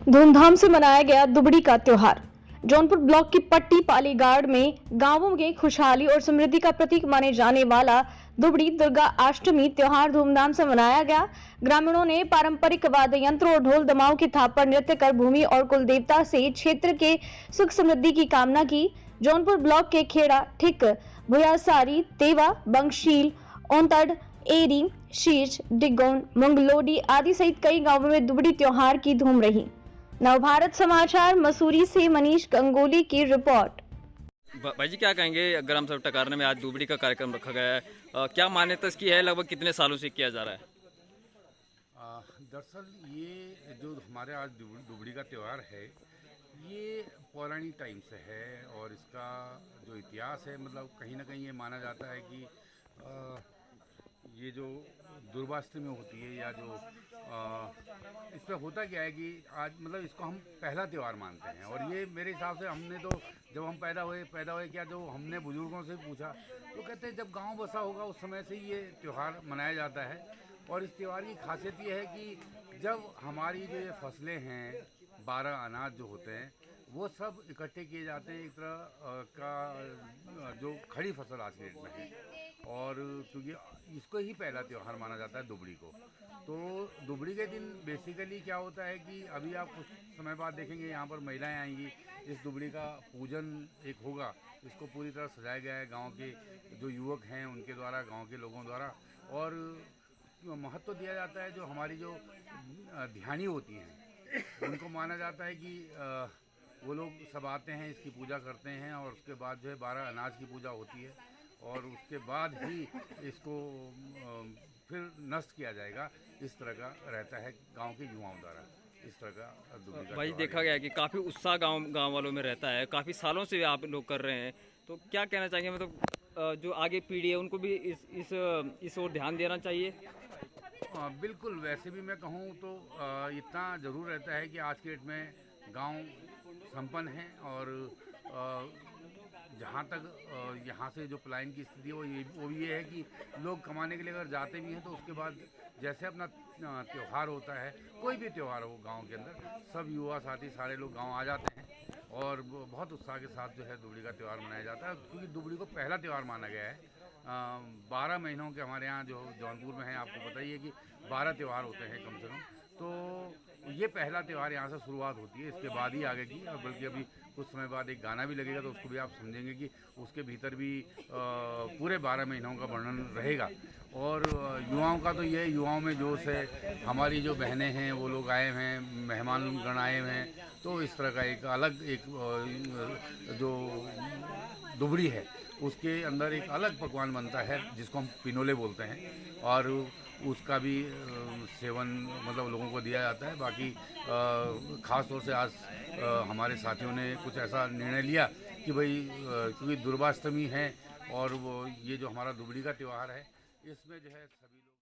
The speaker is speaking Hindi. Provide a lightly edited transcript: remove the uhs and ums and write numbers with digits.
धूमधाम से मनाया गया दुबड़ी का त्योहार। जौनपुर ब्लॉक की पट्टी पालीगाड़ में गांवों में खुशहाली और समृद्धि का प्रतीक माने जाने वाला दुबड़ी दुर्गा अष्टमी त्योहार धूमधाम से मनाया गया। ग्रामीणों ने पारंपरिक वाद्य यंत्रों और ढोल दमाओं की थाप पर नृत्य कर भूमि और कुल देवता से क्षेत्र के सुख समृद्धि की कामना की। जौनपुर ब्लॉक के खेड़ा, ठिक, भुयासारी, तेवा, बंगशील, ओंतड़, एरी, शीर्ष, डिगोन, मुंगलोडी आदि सहित कई गांवों में दुबड़ी त्योहार की धूम रही। नवभारत समाचार मसूरी से मनीष गंगोली की रिपोर्ट। भाई जी, क्या कहेंगे ग्राम सभा टकारने में आज दुबड़ी का कार्यक्रम रखा गया है, क्या मान्यता इसकी है, लगभग कितने सालों से किया जा रहा है? दरअसल ये जो हमारे आज दुबड़ी का त्यौहार है, ये पौराणिक टाइम से है और इसका जो इतिहास है, मतलब कहीं ना कहीं ये माना जाता है कि ये जो दुर्गाष्टमी होती है या जो इसमें होता क्या है कि आज मतलब इसको हम पहला त्यौहार मानते हैं। और ये मेरे हिसाब से हमने तो जब हम पैदा हुए क्या, जो हमने बुजुर्गों से पूछा तो कहते हैं जब गांव बसा होगा उस समय से ये त्यौहार मनाया जाता है। और इस त्यौहार की खासियत ये है कि जब हमारी जो ये फसलें हैं, 12 अनाज जो होते हैं वो सब इकट्ठे किए जाते हैं, एक तरह का जो खड़ी फसल आज के डेट में है। और क्योंकि इसको ही पहला त्यौहार माना जाता है दुबड़ी को, तो दुबड़ी के दिन बेसिकली क्या होता है कि अभी आप कुछ समय बाद देखेंगे यहाँ पर महिलाएं आएंगी, इस दुबड़ी का पूजन एक होगा, इसको पूरी तरह सजाया गया है गांव के जो युवक हैं उनके द्वारा, गांव के लोगों द्वारा। और महत्व दिया जाता है जो हमारी जो ध्यानी होती हैं उनको माना जाता है कि वो लोग सब आते हैं, इसकी पूजा करते हैं और उसके बाद जो है 12 अनाज की पूजा होती है और उसके बाद ही इसको फिर नष्ट किया जाएगा। इस तरह का रहता है गांव के युवाओं द्वारा, इस तरह का। भाई देखा गया है कि काफ़ी उत्साह गांव वालों में रहता है, काफ़ी सालों से आप लोग कर रहे हैं, तो क्या कहना चाहेंगे, मतलब जो आगे पीढ़ी है उनको भी इस ओर ध्यान देना चाहिए? बिल्कुल, वैसे भी मैं कहूँ तो इतना ज़रूर रहता है कि आज के डेट में गांव संपन्न है और जहाँ तक यहाँ से जो पलायन की स्थिति है वो ये है कि लोग कमाने के लिए अगर जाते भी हैं तो उसके बाद जैसे अपना त्यौहार होता है, कोई भी त्यौहार हो गांव के अंदर, सब युवा साथी सारे लोग गांव आ जाते हैं और बहुत उत्साह के साथ जो है दुबड़ी का त्यौहार मनाया जाता है। क्योंकि दुबड़ी को पहला त्यौहार माना गया है। 12 महीनों के हमारे यहाँ जो जौनपुर में है, आपको पता ही है कि 12 त्यौहार होते हैं कम से कम, तो ये पहला त्यौहार यहाँ से शुरुआत होती है, इसके बाद ही आगे की। और बल्कि अभी कुछ समय बाद एक गाना भी लगेगा तो उसको भी आप समझेंगे कि उसके भीतर भी पूरे 12 महीनों का वर्णन रहेगा। और युवाओं का तो ये युवाओं में जोश है, हमारी जो बहनें हैं वो लोग आए हैं, मेहमान गण आए हैं, तो इस तरह का एक अलग जो दुबड़ी है उसके अंदर एक अलग पकवान बनता है जिसको हम पिनोले बोलते हैं और उसका भी सेवन मतलब लोगों को दिया जाता है। बाकी ख़ास तौर से आज हमारे साथियों ने कुछ ऐसा निर्णय लिया कि भाई क्योंकि दुर्गाष्टमी है और वो ये जो हमारा दुबड़ी का त्यौहार है इसमें जो है सभी